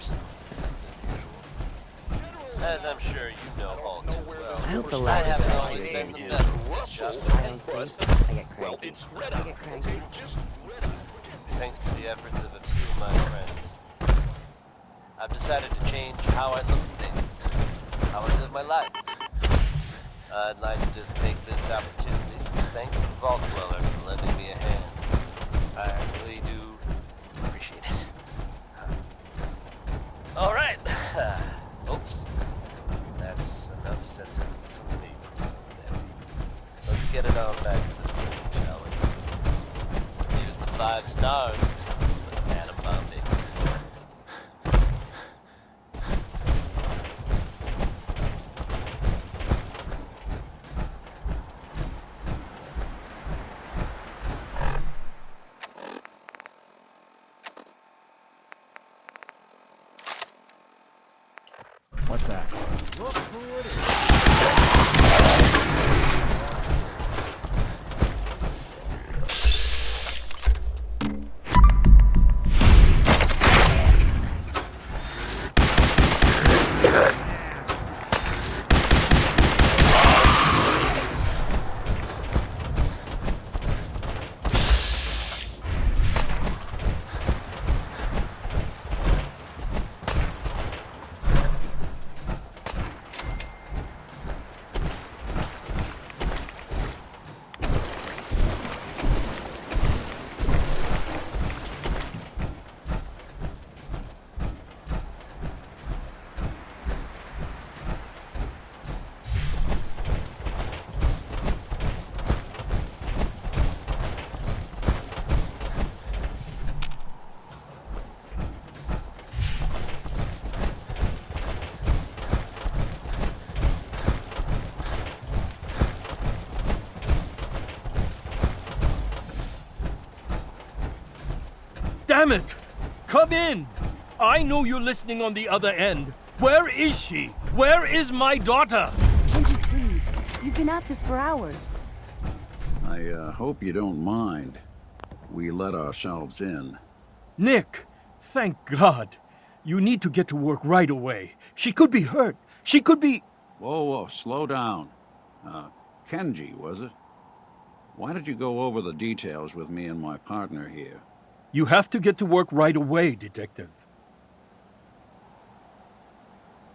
personal than usual. As I'm sure you know all too well. I hope the I latter haven't does always what been you the do. best at this job. I don't think. I get cranky. I get cranky. Thanks to the efforts of a few of my friends, I've decided to change how I look at things, how I live my life. I'd like to just take this opportunity to thank the Vault Dweller for lending me a hand. I really do appreciate it. All right, folks. That's enough sentiment from me. Let's get it on back to the film, shall we? Use the 5 stars for the atom bomb, baby. What's that? Damn it! Come in! I know you're listening on the other end. Where is she? Where is my daughter? Kenji, please. You've been at this for hours. I hope you don't mind. We let ourselves in. Nick, thank God. You need to get to work right away. She could be hurt. She could be... Whoa, slow down. Kenji, was it? Why did you go over the details with me and my partner here? You have to get to work right away, Detective.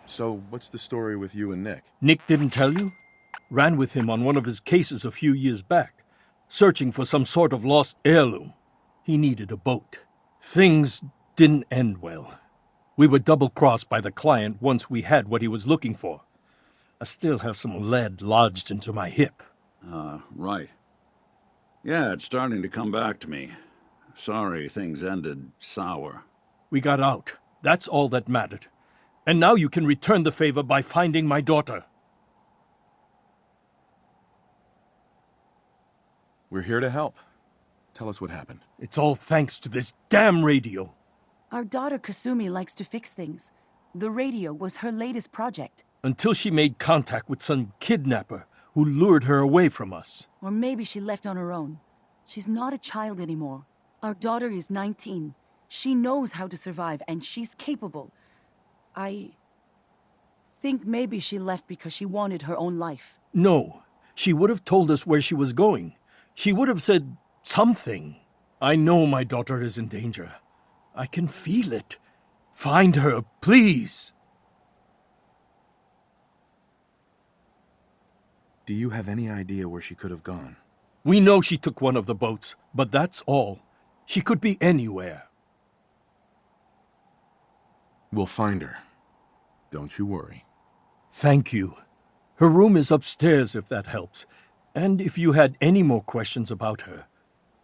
So, what's the story with you and Nick? Nick didn't tell you? Ran with him on one of his cases a few years back, searching for some sort of lost heirloom. He needed a boat. Things didn't end well. We were double-crossed by the client once we had what he was looking for. I still have some lead lodged into my hip. Right. Yeah, it's starting to come back to me. Sorry things ended sour. We got out. That's all that mattered. And now you can return the favor by finding my daughter. We're here to help. Tell us what happened. It's all thanks to this damn radio. Our daughter Kasumi likes to fix things. The radio was her latest project. Until she made contact with some kidnapper who lured her away from us. Or maybe she left on her own. She's not a child anymore. Our daughter is 19. She knows how to survive, and she's capable. I think maybe she left because she wanted her own life. No, she would have told us where she was going. She would have said something. I know my daughter is in danger. I can feel it. Find her, please. Do you have any idea where she could have gone? We know she took one of the boats, but that's all. She could be anywhere. We'll find her. Don't you worry. Thank you. Her room is upstairs if that helps. And if you had any more questions about her,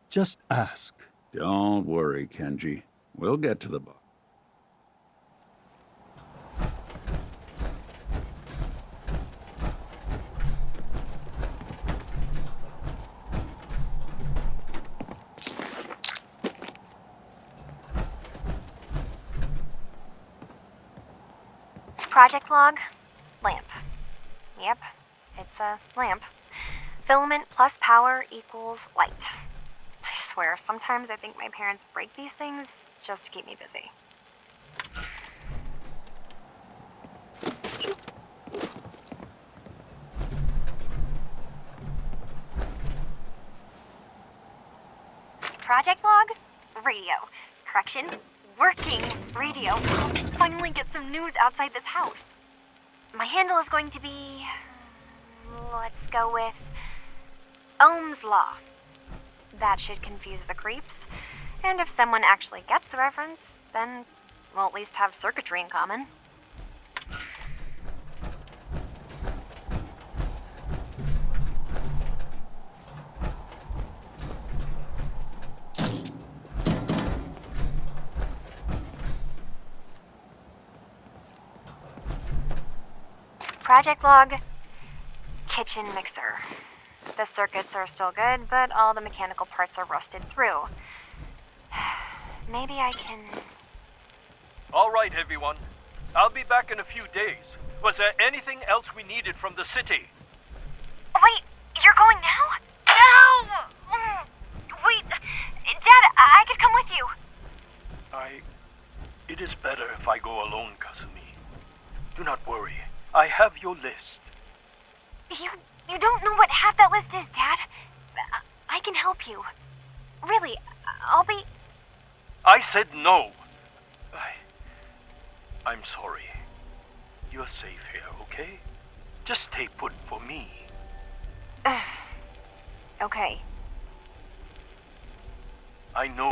just ask. Don't worry, Kenji. We'll get to the bottom. Project log, lamp. Yep, it's a lamp. Filament plus power equals light. I swear, sometimes I think my parents break these things just to keep me busy. Project log? Radio. Correction, working radio. I'll finally get some news outside this house. My handle is going to be... let's go with... Ohm's Law. That should confuse the creeps. And if someone actually gets the reference, then we'll at least have circuitry in common. Project log, kitchen mixer. The circuits are still good, but all the mechanical parts are rusted through. Maybe I can... All right, everyone. I'll be back in a few days. Was there anything else we needed from the city? Wait, you're going now? No! Wait, Dad, I could come with you. It is better if I go alone, Kasumi. Do not worry. I have your list. You don't know what half that list is, Dad. I can help you. Really, I'll be... I said no. I'm sorry. You're safe here, okay? Just stay put for me. Okay. I know.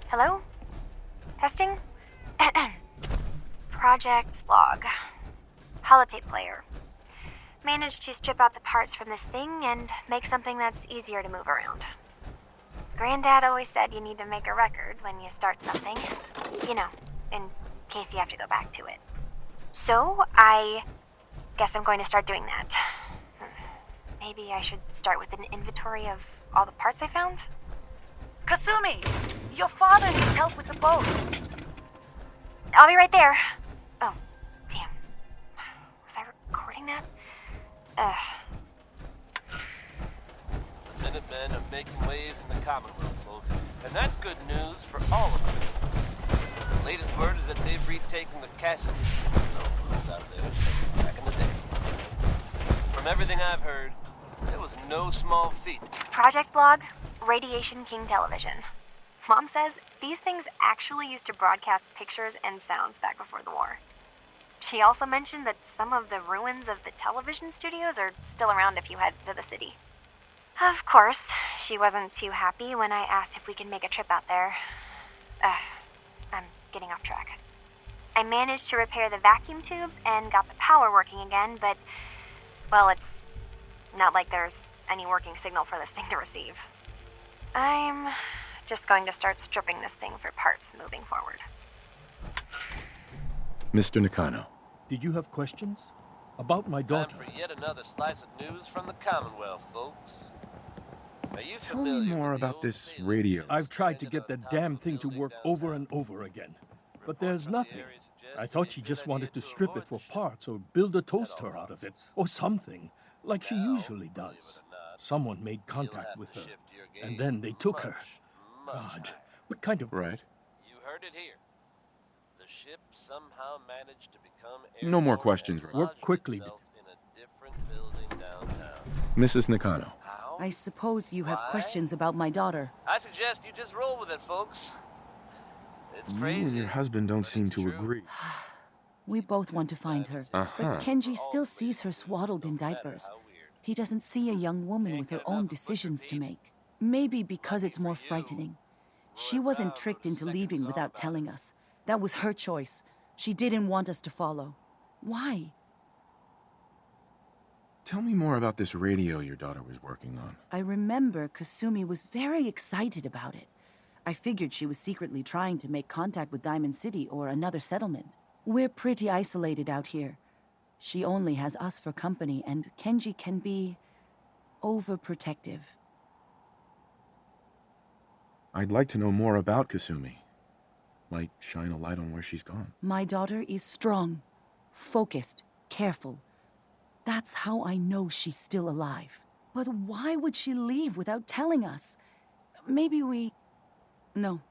Hello? Testing? Project log. Holotape player. Managed to strip out the parts from this thing and make something that's easier to move around. Granddad always said you need to make a record when you start something. You know, in case you have to go back to it. So, I guess I'm going to start doing that. Maybe I should start with an inventory of all the parts I found? Kasumi! Your father needs help with the boat. I'll be right there. Oh, damn. Was I recording that? The Minutemen are making waves in the Commonwealth, folks, and that's good news for all of us. The latest word is that they've retaken the castle out there back in the day. From everything I've heard, it was no small feat. Project log, Radiation King Television. Mom says these things actually used to broadcast pictures and sounds back before the war. She also mentioned that some of the ruins of the television studios are still around if you head to the city. Of course, she wasn't too happy when I asked if we could make a trip out there. I'm getting off track. I managed to repair the vacuum tubes and got the power working again, but, well, it's not like there's any working signal for this thing to receive. I'm just going to start stripping this thing for parts moving forward. Mr. Nakano. Did you have questions? About my daughter? Time for yet another slice of news from the Commonwealth, folks. Are you Tell me familiar more with the about old this sailors radio. I've tried to get standing that on top damn of the thing to building work downtown? over and over again. But there's Reports from the nothing. area suggest I it'd thought be she a just good wanted idea to to strip it avoid for the ship parts or build a at all toaster out of it costs. or something, like she Now, usually believe does. it or not, Someone made you'll contact have with to her, shift your and gaze then they took her. much God, higher. what kind of... Right. You heard it here. The ship somehow managed to become No more airborne questions, and right? Work lodged quickly. itself in a different building downtown. Mrs. Nakano. How? I suppose you have Why? questions about my daughter. I suggest you just roll with it, folks. It's You crazy. and your husband don't but seem it's to true. agree. We both want to find her. Uh-huh. But Kenji still sees her swaddled in diapers. He doesn't see a young woman with her own decisions to make. Maybe because it's more frightening. She wasn't tricked into leaving without telling us. That was her choice. She didn't want us to follow. Why? Tell me more about this radio your daughter was working on. I remember Kasumi was very excited about it. I figured she was secretly trying to make contact with Diamond City or another settlement. We're pretty isolated out here. She only has us for company, and Kenji can be overprotective. I'd like to know more about Kasumi. Might shine a light on where she's gone. My daughter is strong, focused, careful. That's how I know she's still alive. But why would she leave without telling us? Maybe we... No.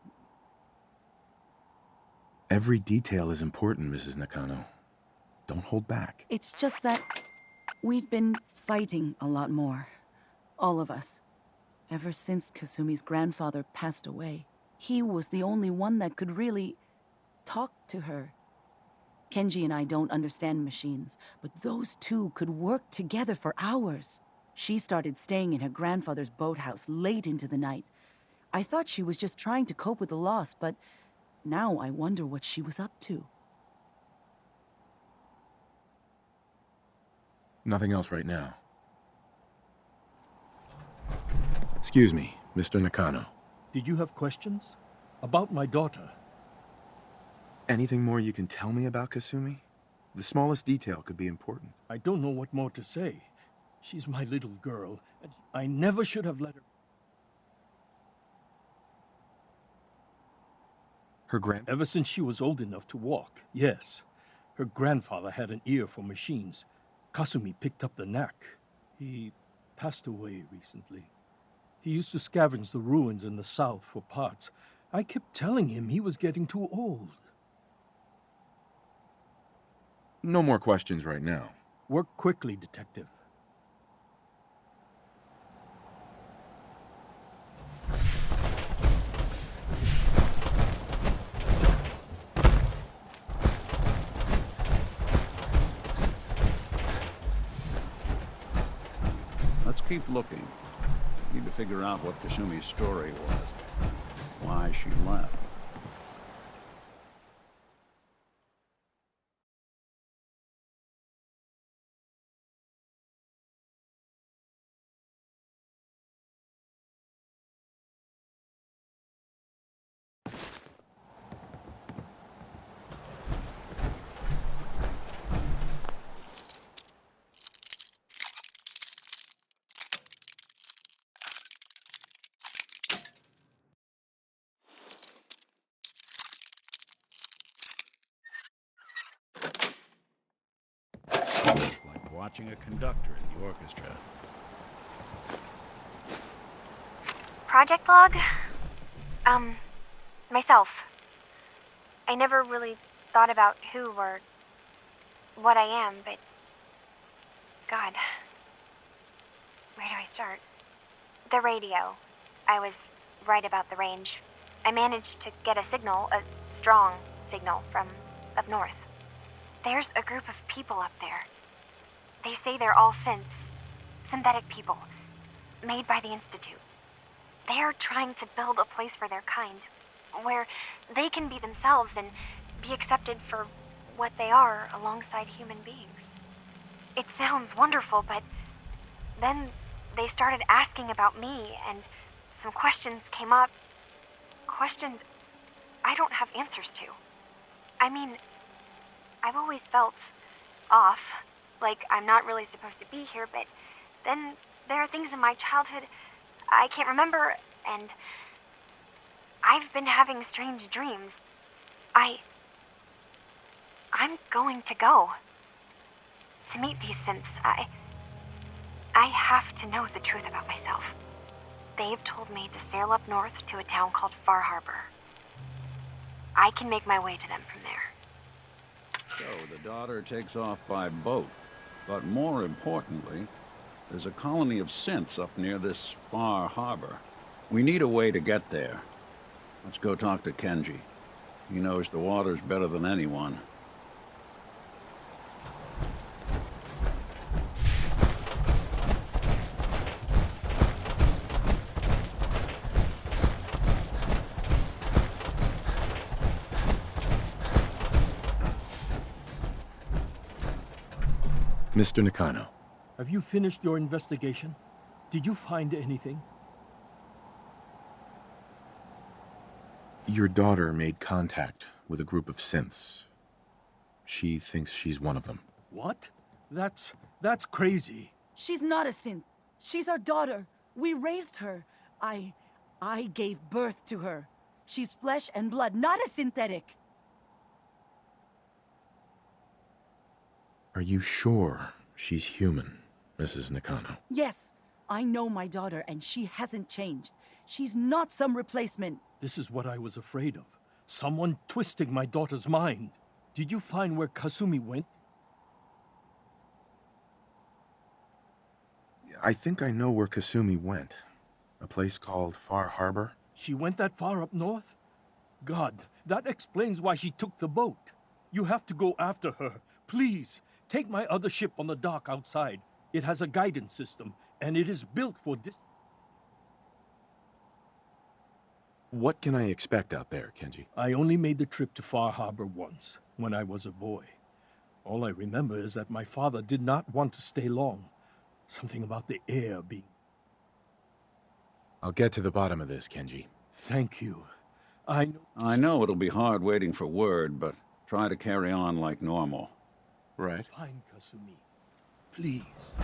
Every detail is important, Mrs. Nakano. Don't hold back. It's just that we've been fighting a lot more. All of us. Ever since Kasumi's grandfather passed away, he was the only one that could really talk to her. Kenji and I don't understand machines, but those two could work together for hours. She started staying in her grandfather's boathouse late into the night. I thought she was just trying to cope with the loss, but now I wonder what she was up to. Nothing else right now. Excuse me, Mr. Nakano. Did you have questions? About my daughter? Anything more you can tell me about Kasumi? The smallest detail could be important. I don't know what more to say. She's my little girl, and I never should have let her... Ever since she was old enough to walk, yes. Her grandfather had an ear for machines. Kasumi picked up the knack. He passed away recently. He used to scavenge the ruins in the south for parts. I kept telling him he was getting too old. No more questions right now. Work quickly, Detective. Let's keep looking. Need to figure out what Kasumi's story was. Why she left. Sweet. It's like watching a conductor in the orchestra. Project log? Myself. I never really thought about who or what I am, but... God. Where do I start? The radio. I was right about the range. I managed to get a signal, a strong signal, from up north. There's a group of people up there. They say they're all synthetic people, made by the Institute. They're trying to build a place for their kind, where they can be themselves and be accepted for what they are alongside human beings. It sounds wonderful, but then they started asking about me, and some questions came up. Questions I don't have answers to. I mean, I've always felt off, like I'm not really supposed to be here, but then there are things in my childhood I can't remember, and I've been having strange dreams. I'm going to go to meet these synths. I have to know the truth about myself. They've told me to sail up north to a town called Far Harbor. I can make my way to them from there. So the daughter takes off by boat. But more importantly, there's a colony of synths up near this Far Harbor. We need a way to get there. Let's go talk to Kenji. He knows the waters better than anyone. Mr. Nakano. Have you finished your investigation? Did you find anything? Your daughter made contact with a group of synths. She thinks she's one of them. What? That's crazy. She's not a synth. She's our daughter. We raised her. I gave birth to her. She's flesh and blood, not a synthetic. Are you sure she's human, Mrs. Nakano? Yes, I know my daughter, and she hasn't changed. She's not some replacement. This is what I was afraid of. Someone twisting my daughter's mind. Did you find where Kasumi went? I think I know where Kasumi went. A place called Far Harbor? She went that far up north? God, that explains why she took the boat. You have to go after her. Please, take my other ship on the dock outside. It has a guidance system, and it is built for this. What can I expect out there, Kenji? I only made the trip to Far Harbor once, when I was a boy. All I remember is that my father did not want to stay long. Something about the air being... I'll get to the bottom of this, Kenji. Thank you. I know it'll be hard waiting for word, but try to carry on like normal. Right. Fine, Kasumi. Please.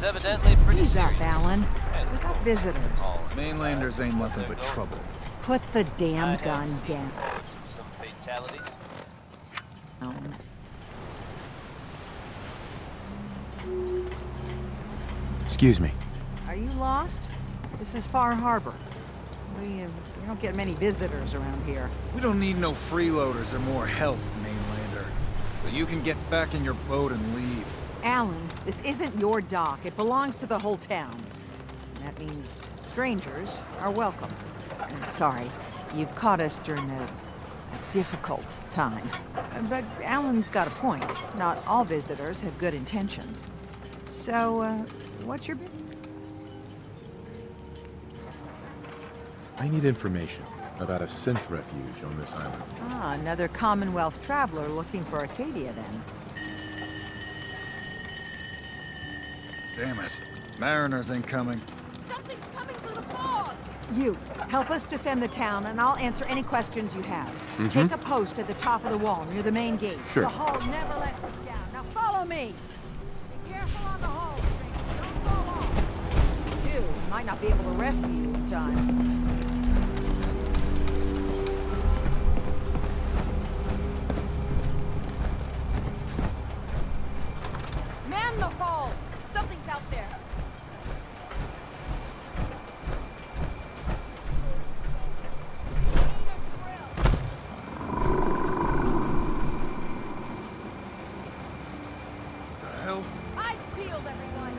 Evidently pretty Ease up, serious. Alan. We got visitors. Mainlanders ain't nothing but trouble. Put the damn gun down. Some fatalities. Excuse me. Are you lost? This is Far Harbor. We don't get many visitors around here. We don't need no freeloaders or more help, Mainlander. So you can get back in your boat and leave. Alan, this isn't your dock. It belongs to the whole town. And that means strangers are welcome. I'm sorry, you've caught us during a difficult time. But Alan's got a point. Not all visitors have good intentions. So, what's your business? I need information about a synth refuge on this island. Ah, another Commonwealth traveler looking for Acadia, then. Damn it. Mariners ain't coming. Something's coming through the fog! You, help us defend the town, and I'll answer any questions you have. Take a post at the top of the wall, near the main gate. Sure. The hull never lets us down. Now follow me! Be careful on the hull, stranger. Don't fall off. You do. Might not be able to rescue you in time. Man the hull! Something's out there! The hell? Eyes peeled, everyone!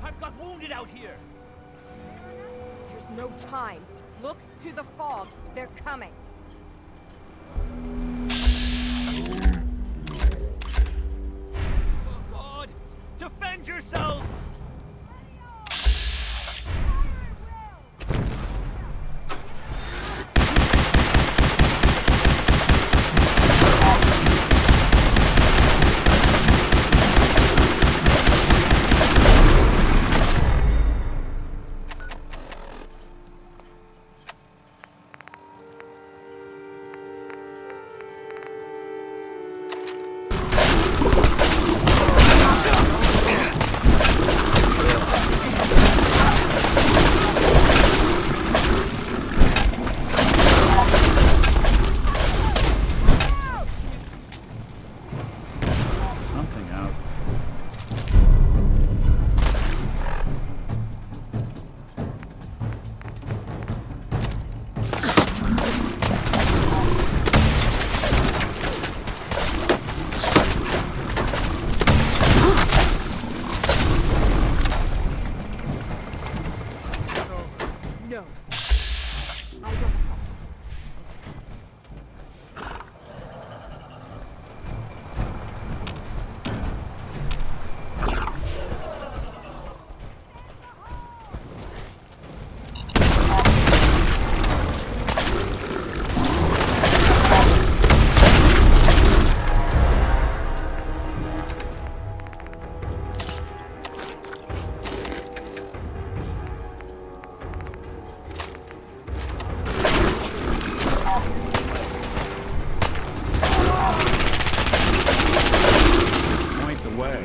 I've got wounded out here! the fog. They're coming. God! Defend yourselves! Something out. No. Eyes on the fog. Point the way.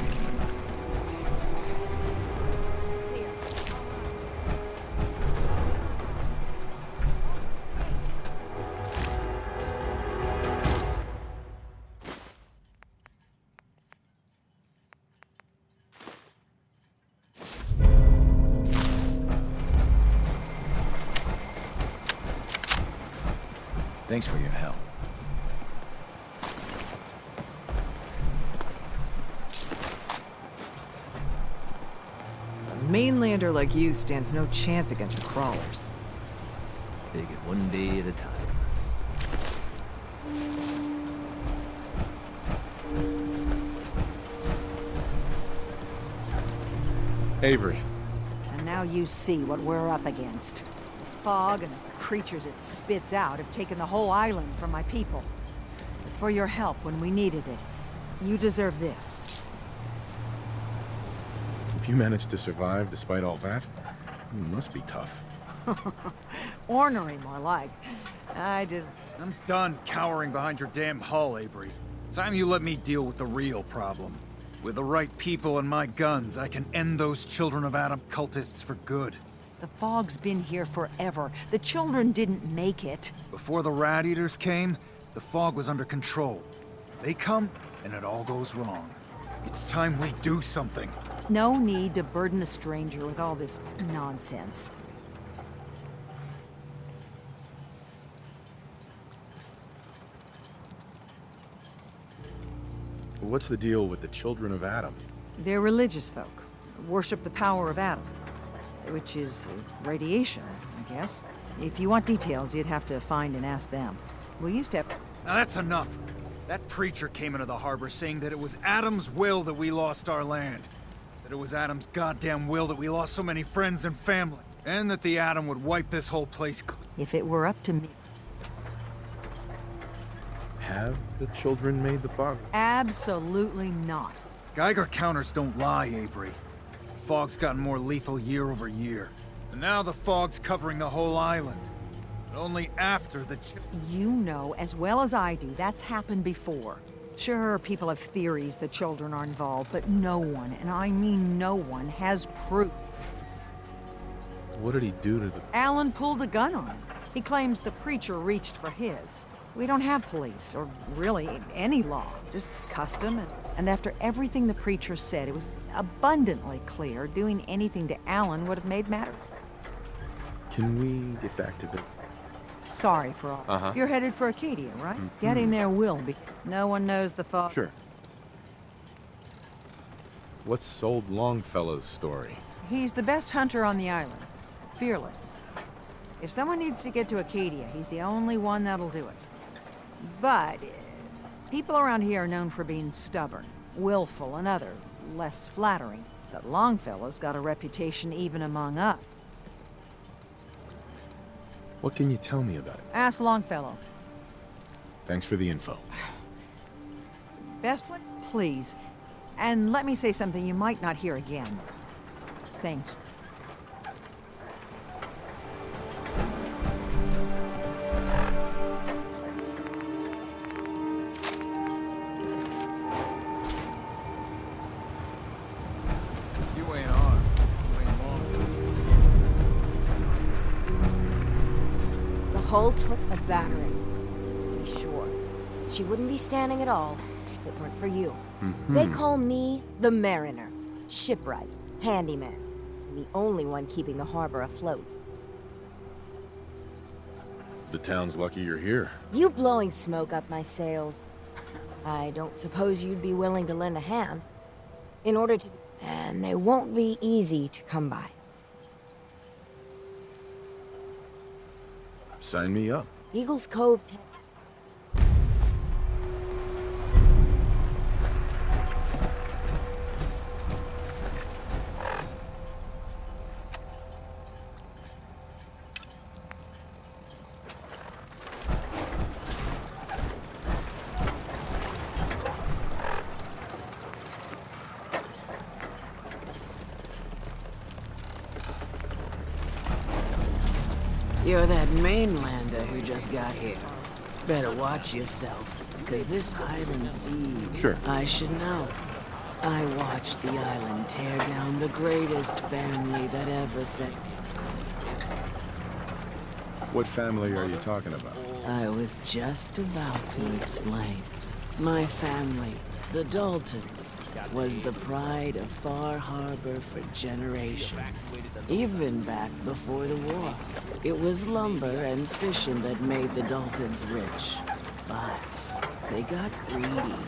Thanks for your help. A mainlander like you stands no chance against the crawlers. Take it one day at a time. Avery, And now you see what we're up against. The fog and the creatures it spits out have taken the whole island from my people. But for your help when we needed it, you deserve this. if you managed to survive despite all that, it must be tough. Ornery, more like. I'm done cowering behind your damn hull, Avery. Time you let me deal with the real problem. With the right people and my guns, I can end those Children of Adam cultists for good. The fog's been here forever. The children didn't make it. Before the Rat Eaters came, the fog was under control. They come, and it all goes wrong. It's time we do something. No need to burden the stranger with all this nonsense. What's the deal with the Children of Adam? They're religious folk. Worship the power of Adam. Which is radiation, I guess. If you want details, you'd have to find and ask them. We used to have... Now that's enough. That preacher came into the harbor saying that it was Adam's will that we lost our land. That it was Adam's goddamn will that we lost so many friends and family. And that the Adam would wipe this whole place clean. If it were up to me... Have the children made the fog? Absolutely not. Geiger counters don't lie, Avery. The fog's gotten more lethal year over year. And now the fog's covering the whole island. But only after the You know as well as I do, that's happened before. Sure, people have theories the children are involved, but no one, and I mean no one, has proof. What did he do to the... Alan pulled a gun on him. He claims the preacher reached for his. We don't have police, or really any law, just custom. And after everything the preacher said, it was abundantly clear doing anything to Alan would have made matters. Can we get back to business? Sorry for all. You're headed for Acadia, right? Getting there will be. No one knows the fog. Sure. What's old Longfellow's story? He's the best hunter on the island. Fearless. If someone needs to get to Acadia, he's the only one that'll do it. But people around here are known for being stubborn, willful, and other less flattering. But Longfellow's got a reputation even among us. What can you tell me about it? Ask Longfellow. Thanks for the info. Best place, please. And let me say something you might not hear again. Thank you. You ain't armed. You ain't long for this one. The hull took a battering, to be sure. She wouldn't be standing at all if it weren't for you. They call me the Mariner, shipwright, handyman, and the only one keeping the harbor afloat. The town's lucky you're here. You blowing smoke up my sails. I don't suppose you'd be willing to lend a hand. In order to... And they won't be easy to come by. Sign me up. Eagles Cove... You're that mainlander who just got here. Better watch yourself, because this island siege... Sure. I should know. I watched the island tear down the greatest family that ever set... What family are you talking about? I was just about to explain. My family, the Daltons, was the pride of Far Harbor for generations. Even back before the war. It was lumber and fishing that made the Daltons rich. But they got greedy.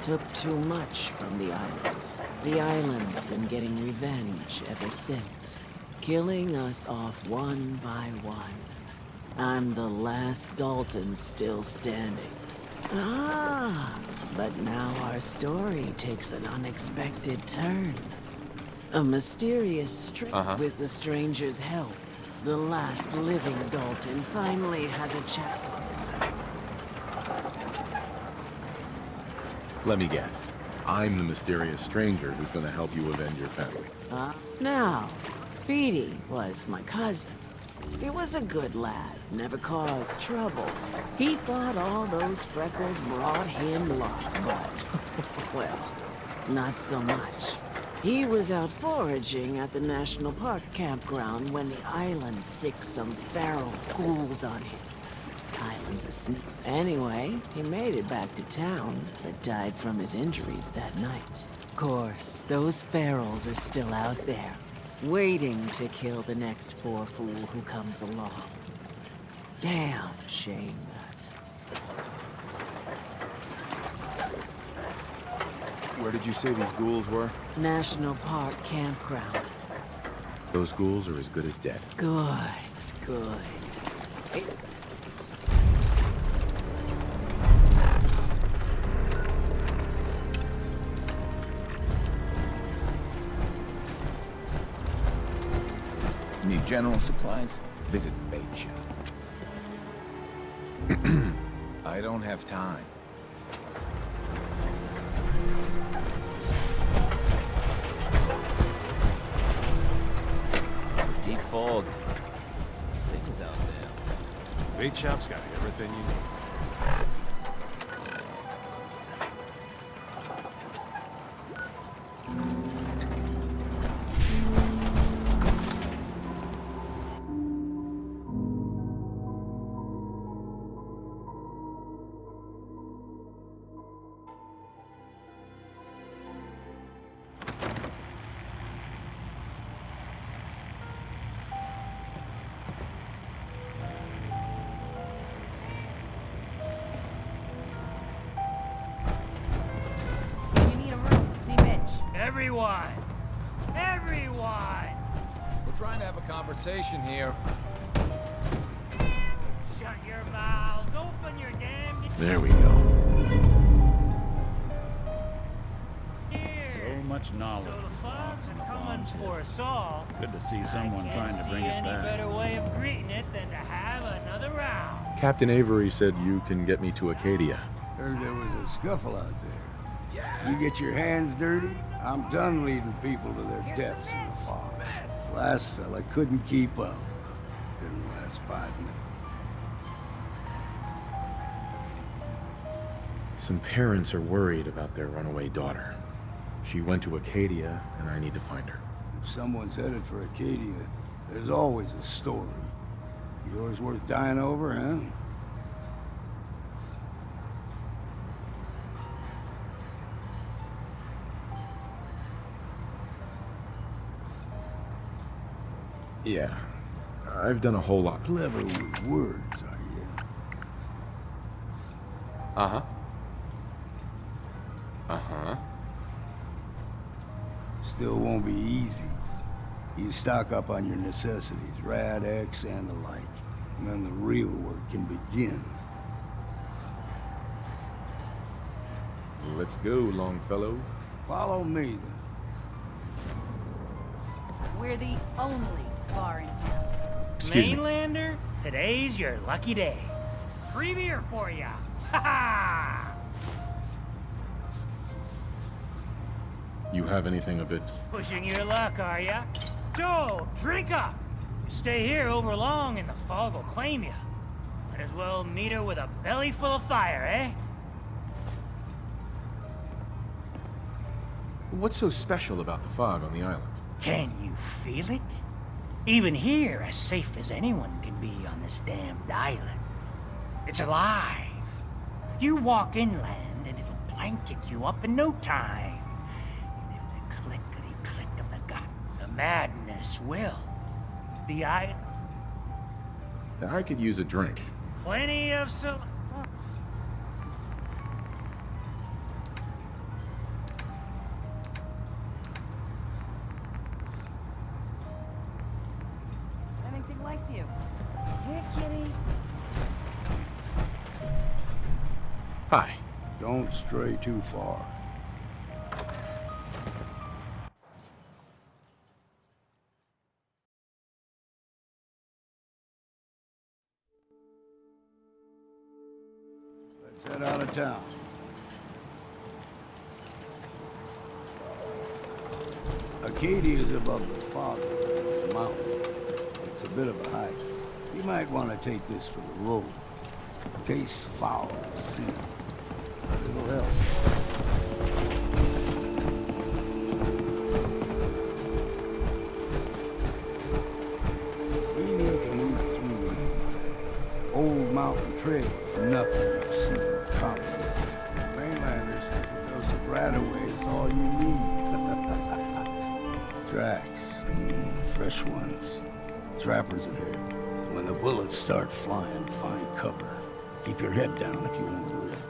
Took too much from the island. The island's been getting revenge ever since. Killing us off one by one. I'm the last Dalton still standing. Ah, but now our story takes an unexpected turn. A mysterious with the stranger's help. The last living Dalton finally has a chat. Let me guess. I'm the mysterious stranger who's gonna help you avenge your family. Now, Beatty was my cousin. He was a good lad, never caused trouble. He thought all those freckles brought him luck, but, well, not so much. He was out foraging at the National Park campground when the island sicked some feral ghouls on him. Island's a snake. Anyway, he made it back to town, but died from his injuries that night. Of course, those ferals are still out there, waiting to kill the next poor fool who comes along. Damn shame that. Where did you say these ghouls were? National Park campground. Those ghouls are as good as dead. Good, good. Need general supplies? Visit the bait shop. I don't have time. Deep fog. Things out there. Bait shop's got everything you need. Everyone! Everyone! We're trying to have a conversation here. your mouths. Open your damn... There we go. So much knowledge. So the was frogs lost in are the coming bombs for hit. us all. Good to see someone trying to bring it Any back. better way of greeting it than to have another round. Captain Avery said you can get me to Acadia. Heard there was a scuffle out there. You get your hands dirty, I'm done leading people to their deaths in the fog. Last fella couldn't keep up. Didn't last 5 minutes. Some parents are worried about their runaway daughter. She went to Acadia, and I need to find her. If someone's headed for Acadia, there's always a story. Yours worth dying over, huh? Yeah, I've done a whole lot. Clever with words, are you? Uh-huh. Uh-huh. Still won't be easy. You stock up on your necessities, Rad-X and the like, and then the real work can begin. Let's go, Longfellow. Follow me, then. We're the only bar in town. Excuse me. Mainlander, today's your lucky day. Free beer for ya. Ha ha! You have anything a bit... Pushing your luck, are ya? So, drink up. You stay here over long and the fog will claim you. Might as well meet her with a belly full of fire, eh? What's so special about the fog on the island? Can you feel it? Even here, as safe as anyone can be on this damned island. It's alive. You walk inland and it'll blanket you up in no time. And if the clickety-click of the gut, the madness will. The island... I could use a drink. Plenty of Remington likes you. Here, kitty. Hi. Don't stray too far. Let's head out of town. Acadia's above the fog, the mountain. It's a bit of a hike. You might want to take this for the road. Tastes foul as sin. It'll help. We need to move through Old Mountain Trail. Nothing I've seen in common. Mainlanders think a dose of Radaway is all you need. Tracks. Fresh ones. Trappers ahead. When the bullets start flying, find cover. Keep your head down if you want to live.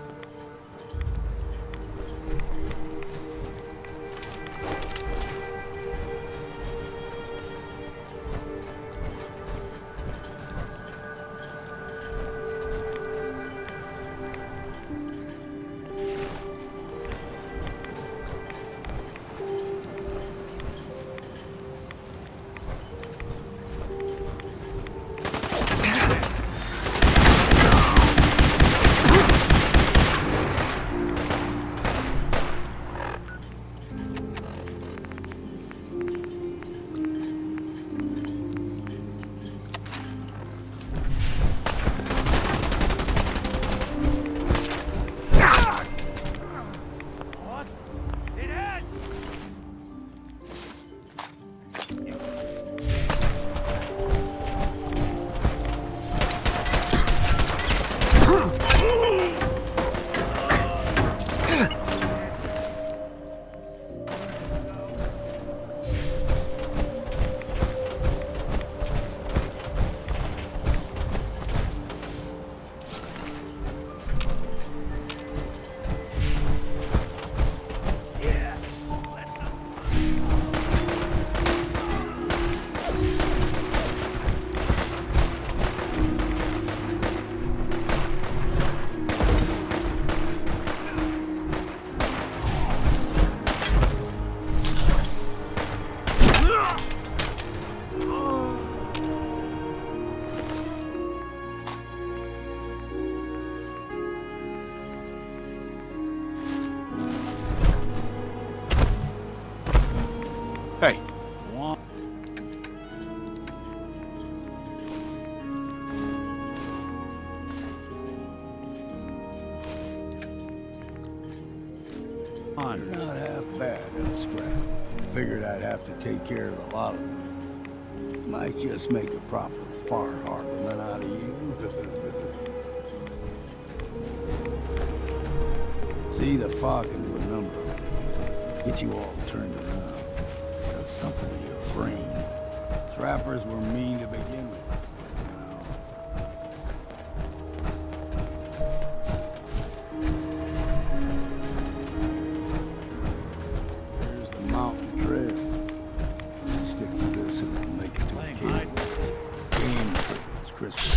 on. Not half bad in a scrap. Figured I'd have to take care of a lot of them. Might just make a proper Far Harborman out of you. See, the fog can do a number on you. Get you all turned around. Does something to your brain. Trappers were mean to begin with. Here's the mountain trail. Stick to this and we'll make it to a cave. Game trails, crystal.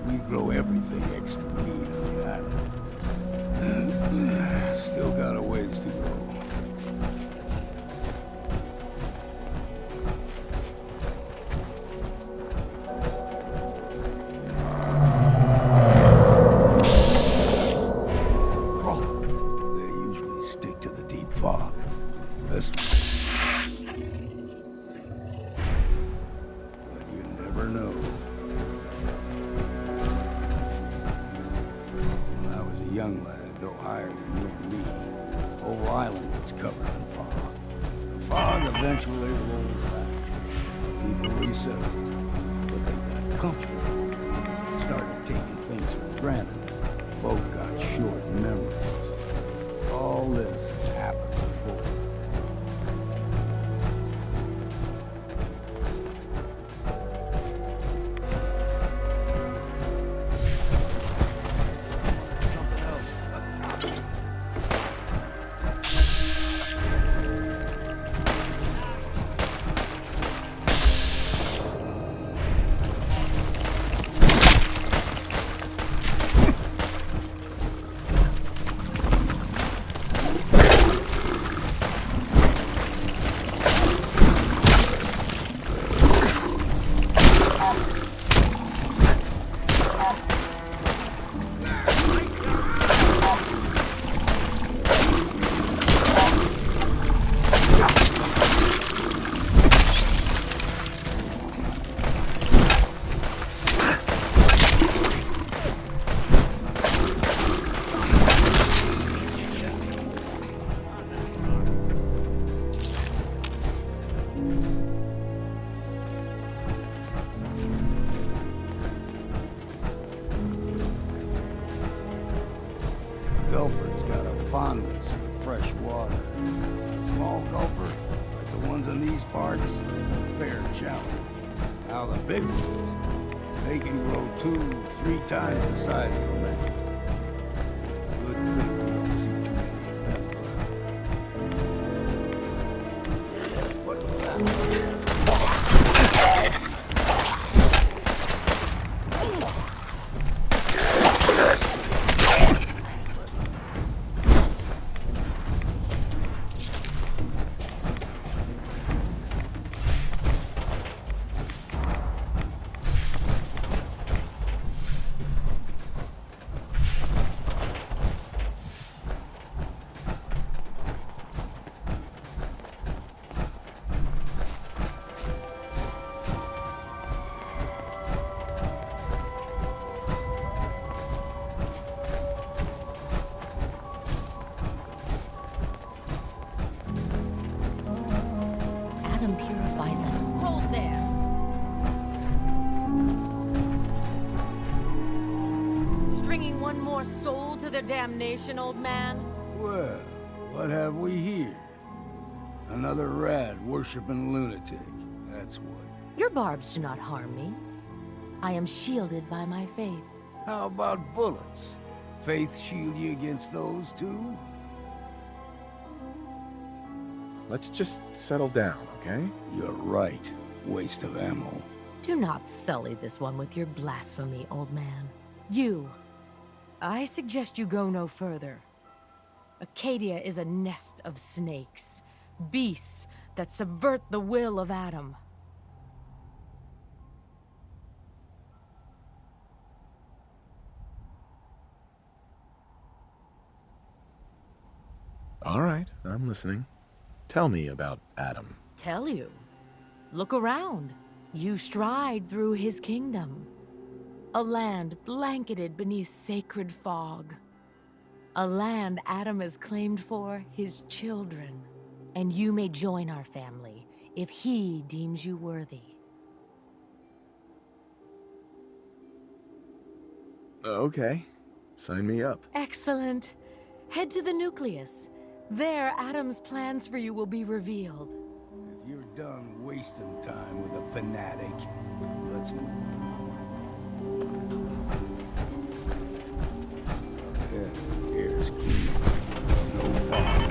We grow everything extra mean on the island. Still got a ways to go. They usually stick to the deep fog. That's... But you never know. When I was a young lad, no higher than you and me, whole island was covered in fog. The fog eventually rolled back. People resettled, but they got comfortable. Started taking things for granted. Folk got short memories. All this has happened before. Gulper's got a fondness for fresh water. Small gulper, like the ones in these parts, is a fair challenge. Now the big ones, they can grow 2-3 times the size of a man. Good thing we don't see too many of them. What was that? more soul to their damnation, old man? Well, what have we here? Another rat worshipping lunatic. That's what. Your barbs do not harm me. I am shielded by my faith. How about bullets? Faith shield you against those too? Let's just settle down, okay? You're right. Waste of ammo. Do not sully this one with your blasphemy, old man. You. I suggest you go no further. Acadia is a nest of snakes. Beasts that subvert the will of Adam. All right, I'm listening. Tell me about Adam. Tell you. Look around. You stride through his kingdom. A land blanketed beneath sacred fog. A land Adam has claimed for his children. And you may join our family if he deems you worthy. Okay, sign me up. Excellent. Head to the nucleus. There, Adam's plans for you will be revealed. If you're done wasting time with a fanatic, let's move on. Yeah, air's clean. No fog.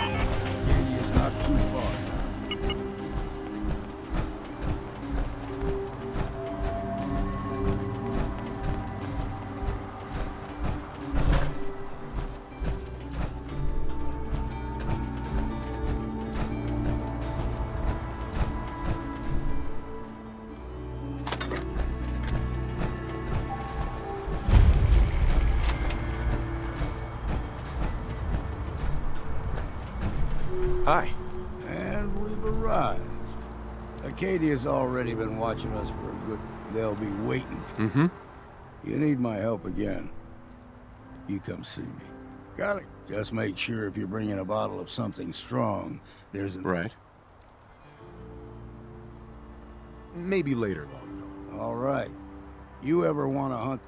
Acadia's not too far now. Hi. And we've arrived. Acadia's already been watching us for a good... They'll be waiting for you. Mm-hmm. You need my help again. You come see me. Got it. Just make sure if you're bringing a bottle of something strong, there's a... Right. Maybe later, Longfellow. All right. You ever want to hunt...